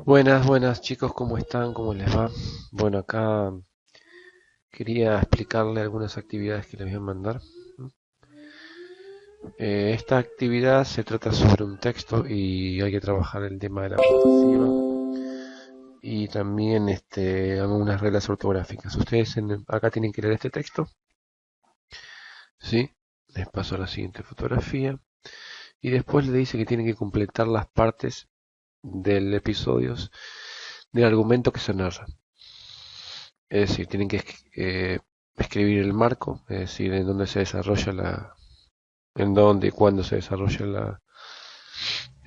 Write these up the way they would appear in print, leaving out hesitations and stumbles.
Buenas, buenas chicos, ¿cómo están? ¿Cómo les va? Bueno, acá quería explicarle algunas actividades que les voy a mandar. Esta actividad se trata sobre un texto y hay que trabajar el tema de la posesiva y también algunas reglas ortográficas. Ustedes acá tienen que leer este texto, ¿sí? Les paso a la siguiente fotografía y después le dice que tienen que completar las partes del episodio del argumento que se narra. Es decir, tienen que escribir el marco, es decir, en dónde se desarrolla en dónde y cuándo se desarrolla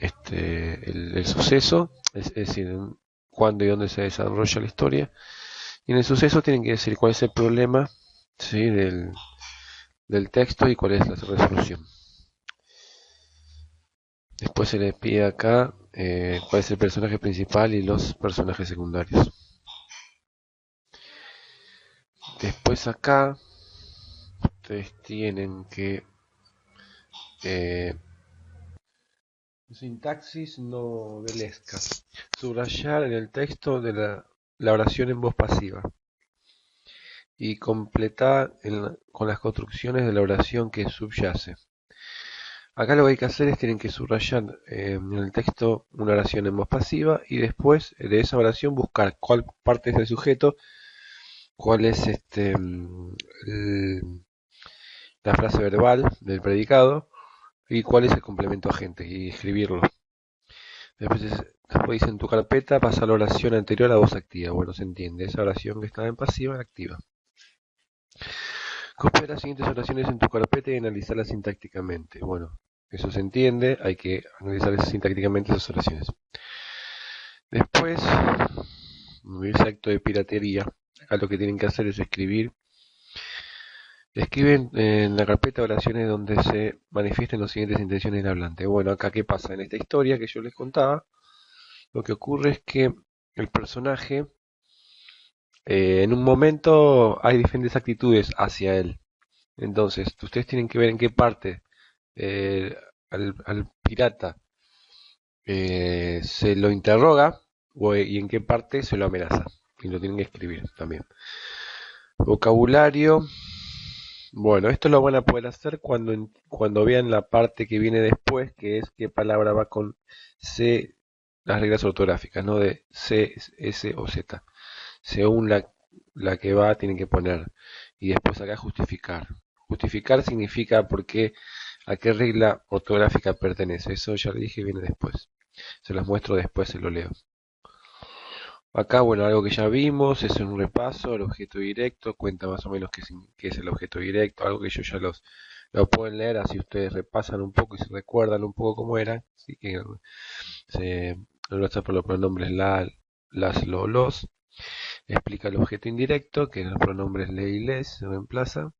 el suceso, es decir, en cuándo y dónde se desarrolla la historia. Y en el suceso tienen que decir cuál es el problema, ¿sí? del texto y cuál es la resolución. Después se les pide acá cuál es el personaje principal y los personajes secundarios. Después acá ustedes tienen que eh, sintaxis novelesca. Subrayar en el texto de la oración en voz pasiva y completar con las construcciones de la oración que subyace. Acá lo que hay que hacer es tienen que subrayar en el texto una oración en voz pasiva y después de esa oración buscar cuál parte es el sujeto, cuál es la frase verbal del predicado y cuál es el complemento agente y escribirlo. Después dice en tu carpeta pasa la oración anterior a voz activa. Bueno, se entiende. Esa oración que estaba en pasiva en activa. Copia las siguientes oraciones en tu carpeta y analizarlas sintácticamente. Bueno, eso se entiende. Hay que analizar sintácticamente esas oraciones. Después, ese acto de piratería. Acá lo que tienen que hacer es escribir. Escriben en la carpeta oraciones donde se manifiesten las siguientes intenciones del hablante. Bueno, acá qué pasa en esta historia que yo les contaba. Lo que ocurre es que el personaje en un momento hay diferentes actitudes hacia él. Entonces, ustedes tienen que ver en qué parte eh, al pirata se lo interroga y en qué parte se lo amenaza. Y lo tienen que escribir también. Vocabulario. Bueno, esto lo van a poder hacer cuando vean la parte que viene después, que es qué palabra va con C, las reglas ortográficas, no de C, S o Z. Según la que va, tienen que poner. Y después acá justificar. Justificar significa a qué regla ortográfica pertenece. Eso ya le dije, viene después. Se los muestro después, se lo leo. Acá, bueno, algo que ya vimos, es un repaso, el objeto directo, cuenta más o menos qué es el objeto directo, algo que yo ya lo pueden leer, así ustedes repasan un poco y se recuerdan un poco cómo era. Así que se reemplaza por los pronombres las, los. Explica el objeto indirecto, que en los pronombres le y les, se reemplaza.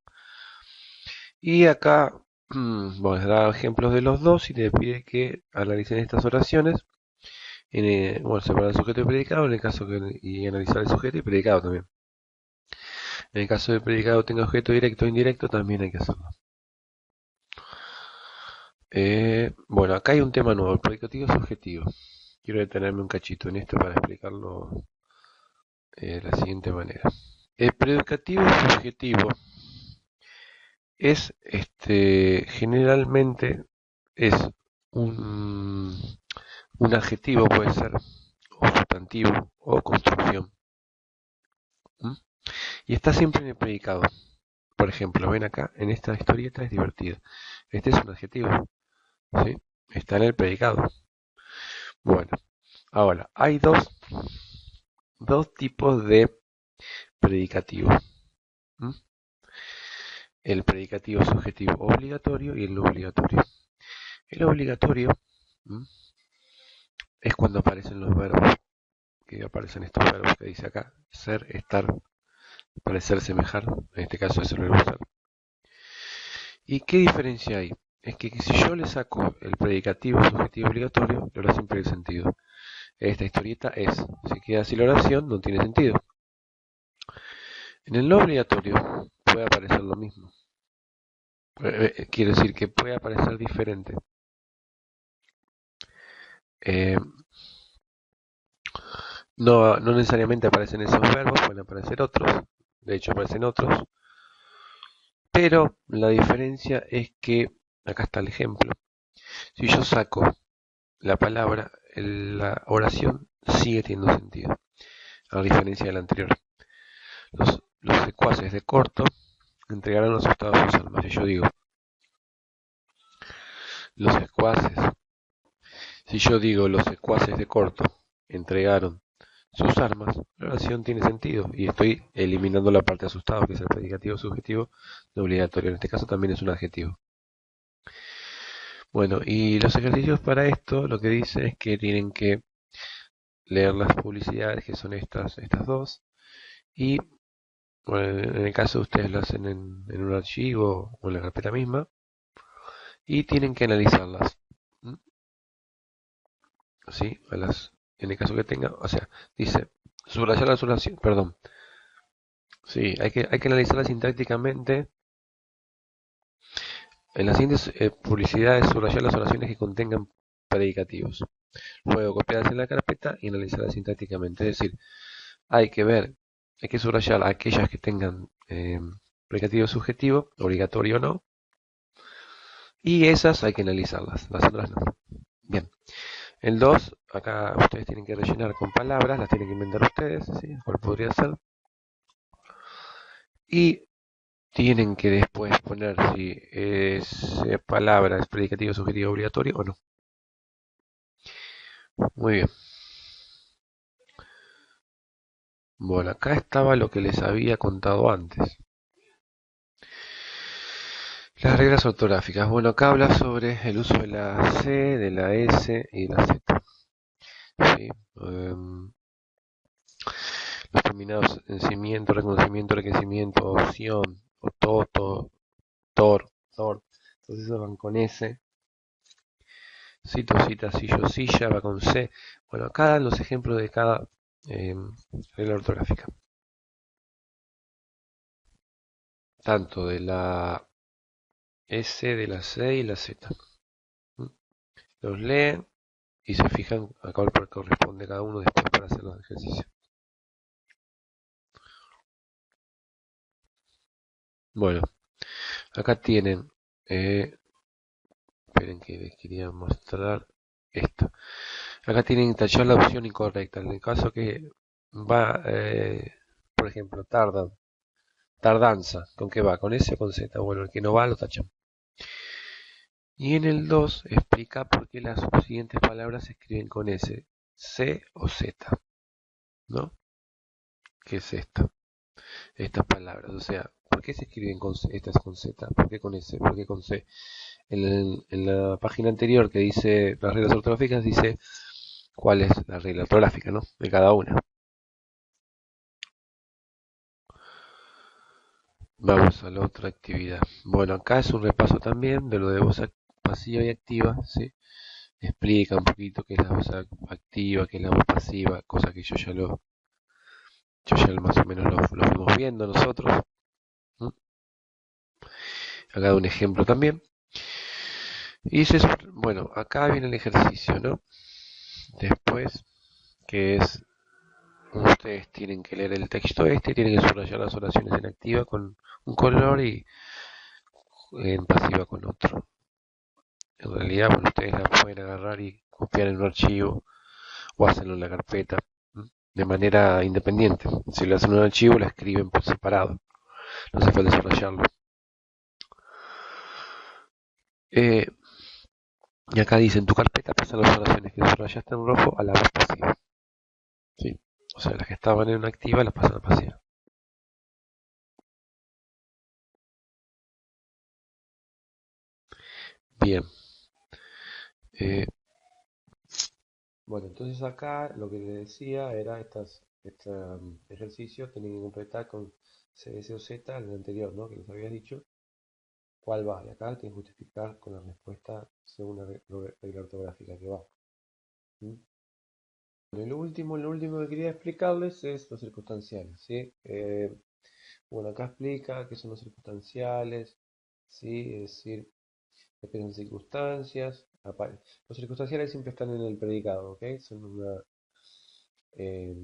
Y acá, bueno, les da ejemplos de los dos y te pide que analicen estas oraciones. Bueno, separar el sujeto y predicado en el caso y analizar el sujeto y predicado también. En el caso del predicado tenga objeto directo o indirecto, también hay que hacerlo. Bueno, acá hay un tema nuevo, el predicativo subjetivo. Quiero detenerme un cachito en esto para explicarlo de la siguiente manera. El predicativo subjetivo es generalmente es un, un adjetivo, puede ser, o sustantivo, o construcción. ¿Mm? Y está siempre en el predicado. Por ejemplo, ven acá, en esta historieta es divertida. Este es un adjetivo, ¿sí? Está en el predicado. Bueno, ahora, hay dos tipos de predicativo. ¿Mm? El predicativo subjetivo obligatorio y el no obligatorio. El obligatorio, ¿mm?, es cuando aparecen los verbos, que aparecen estos verbos que dice acá: ser, estar, parecer, semejar. En este caso es el verbo ser. ¿Y qué diferencia hay? Es que si yo le saco el predicativo subjetivo obligatorio, la oración pierde sentido. Esta historieta es. Si queda así la oración, no tiene sentido. En el no obligatorio puede aparecer lo mismo. Quiere decir que puede aparecer diferente. Eh, No, no necesariamente aparecen esos verbos, pueden aparecer otros, de hecho aparecen otros, pero la diferencia es que, acá está el ejemplo, si yo saco la palabra, la oración sigue teniendo sentido, a diferencia de la anterior. Los secuaces de corto entregarán asustados sus almas. Y yo digo, los secuaces, si yo digo los secuaces de corto entregaron sus armas, la oración tiene sentido y estoy eliminando la parte asustado, que es el predicativo subjetivo de obligatorio. En este caso también es un adjetivo. Bueno, y los ejercicios para esto lo que dice es que tienen que leer las publicidades, que son estas dos, y bueno, en el caso ustedes lo hacen en un archivo o en la carpeta misma, y tienen que analizarlas. ¿Mm? ¿Sí? En el caso que tenga, o sea, dice, subrayar las oraciones, perdón, sí, hay que analizarlas sintácticamente. En las siguientes publicidades, subrayar las oraciones que contengan predicativos. Luego copiarlas en la carpeta y analizarlas sintácticamente. Es decir, hay que ver, hay que subrayar aquellas que tengan predicativo subjetivo, obligatorio o no, y esas hay que analizarlas, las otras no. Bien, el 2 acá ustedes tienen que rellenar con palabras, las tienen que inventar ustedes, ¿sí? ¿Cuál podría ser? Y tienen que después poner si es palabra, es predicativo subjetivo obligatorio o no. Muy bien. Bueno, acá estaba lo que les había contado antes. Las reglas ortográficas. Bueno, acá habla sobre el uso de la C, de la S y de la Z. ¿Sí? Los terminados en cimiento, reconocimiento, enriquecimiento, opción, o toto, tor. Entonces esos van con S. Cito, cita, sillo, silla, va con C. Bueno, acá dan los ejemplos de cada regla ortográfica. Tanto de la S, de la C y la Z. Los leen y se fijan a cuál corresponde cada uno después para hacer los ejercicios. Bueno, acá tienen, esperen que les quería mostrar esto. Acá tienen que tachar la opción incorrecta. En el caso que va, por ejemplo, tardanza, ¿con qué va? ¿Con S o con Z? Bueno, el que no va lo tachamos. Y en el 2 explica por qué las siguientes palabras se escriben con S, C o Z, ¿no? ¿Qué es esto? Estas palabras, o sea, ¿por qué se escriben estas con Z? ¿Por qué con S? ¿Por qué con C? En la página anterior que dice las reglas ortográficas dice cuál es la regla ortográfica, ¿no? De cada una. Vamos a la otra actividad. Bueno, acá es un repaso también de lo de voz pasiva y activa, ¿sí? Explica un poquito qué es la voz activa, qué es la voz pasiva, cosa que yo ya más o menos lo fuimos viendo nosotros. ¿Mm? Acá un ejemplo también. Y bueno, acá viene el ejercicio, ¿no? Después, que es, ustedes tienen que leer el texto tienen que subrayar las oraciones en activa con un color y en pasiva con otro. En realidad, bueno, ustedes la pueden agarrar y copiar en un archivo o hacerlo en la carpeta de manera independiente. Si lo hacen en un archivo, la escriben por separado. No hace falta desarrollarlo. Eh, y acá dice, en tu carpeta pasan las oraciones que desarrollaste en rojo a la voz pasiva. ¿Sí? O sea, las que estaban en activa las pasan a pasiva. Bien. Eh, bueno, entonces acá lo que les decía era estos ejercicios tienen que completar con C, S o Z, el anterior, ¿no? Que les había dicho. ¿Cuál va? Y acá tienen que justificar con la respuesta según la regla ortográfica que va. ¿Mm? Bueno, lo último que quería explicarles es los circunstanciales, ¿sí? Bueno, acá explica qué son los circunstanciales, ¿sí? Es decir, dependen de circunstancias. Los circunstanciales siempre están en el predicado, ¿ok? Son eh,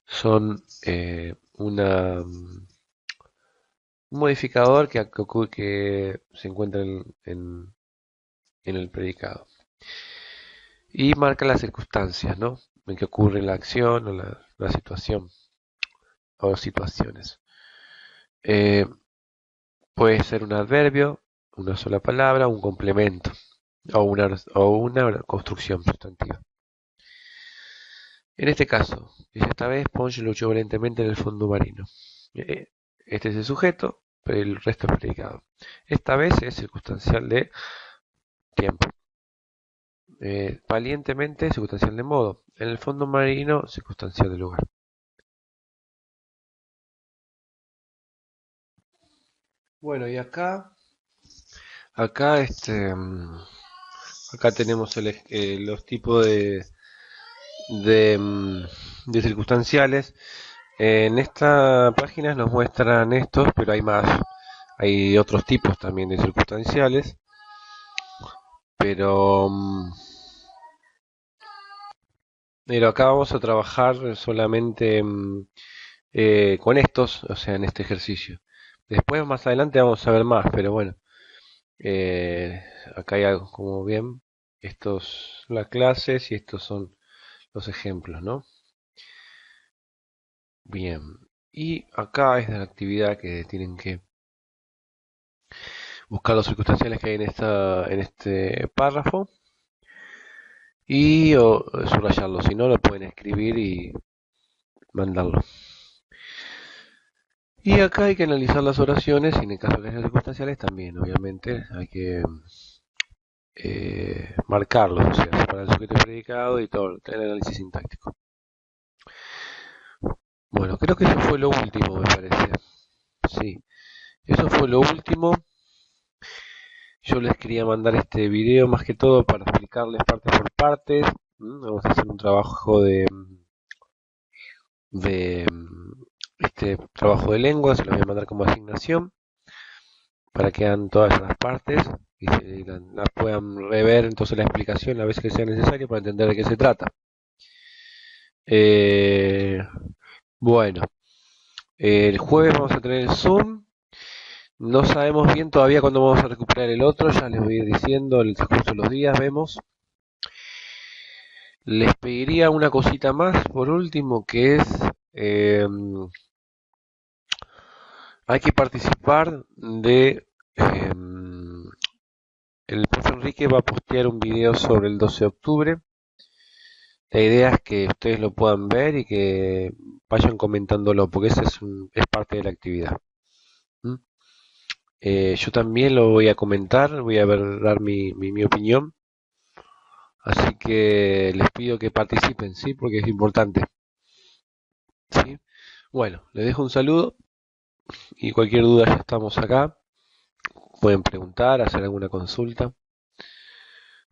son un modificador que se encuentra en el predicado. Y marca las circunstancias, ¿no? En que ocurre la acción o la situación o situaciones. Eh, Puede ser un adverbio, una sola palabra, un complemento o una construcción sustantiva. En este caso, dice, esta vez Ponge luchó valientemente en el fondo marino. Eh, Este es el sujeto, pero el resto es predicado. Esta vez es circunstancial de tiempo. Valientemente, circunstancial de modo. En el fondo marino, circunstancial de lugar. Bueno, y acá, acá tenemos los tipos de de circunstanciales. En esta página nos muestran estos, pero hay más. Hay otros tipos también de circunstanciales, pero, pero acá vamos a trabajar solamente con estos, o sea, en este ejercicio. Después, más adelante, vamos a ver más, pero bueno, eh, acá hay algo como bien. Estos son las clases y estos son los ejemplos, ¿no? Bien. Y acá es la actividad que tienen que buscar los circunstanciales que hay en este párrafo y subrayarlo. Si no, lo pueden escribir y mandarlo. Y acá hay que analizar las oraciones y en el caso que sean circunstanciales también, obviamente, hay que marcarlos, o sea, separar el sujeto y predicado y todo el análisis sintáctico. Bueno, creo que eso fue lo último, me parece. Sí, eso fue lo último. Yo les quería mandar este video más que todo para explicarles partes por partes. Vamos a hacer un trabajo de este trabajo de lengua, se los voy a mandar como asignación para que hagan todas las partes y las puedan rever entonces la explicación la vez que sea necesario para entender de qué se trata. Eh, bueno, el jueves vamos a tener el Zoom. No sabemos bien todavía cuándo vamos a recuperar el otro, ya les voy a ir diciendo el transcurso de los días, vemos. Les pediría una cosita más, por último, que es, hay que participar el profe Enrique va a postear un video sobre el 12 de octubre. La idea es que ustedes lo puedan ver y que vayan comentándolo, porque ese es parte de la actividad. ¿Mm? Yo también lo voy a comentar, voy a dar mi opinión. Así que les pido que participen, ¿sí? Porque es importante. ¿Sí? Bueno, les dejo un saludo y cualquier duda ya estamos acá. Pueden preguntar, hacer alguna consulta.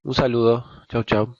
Un saludo. Chau, chau.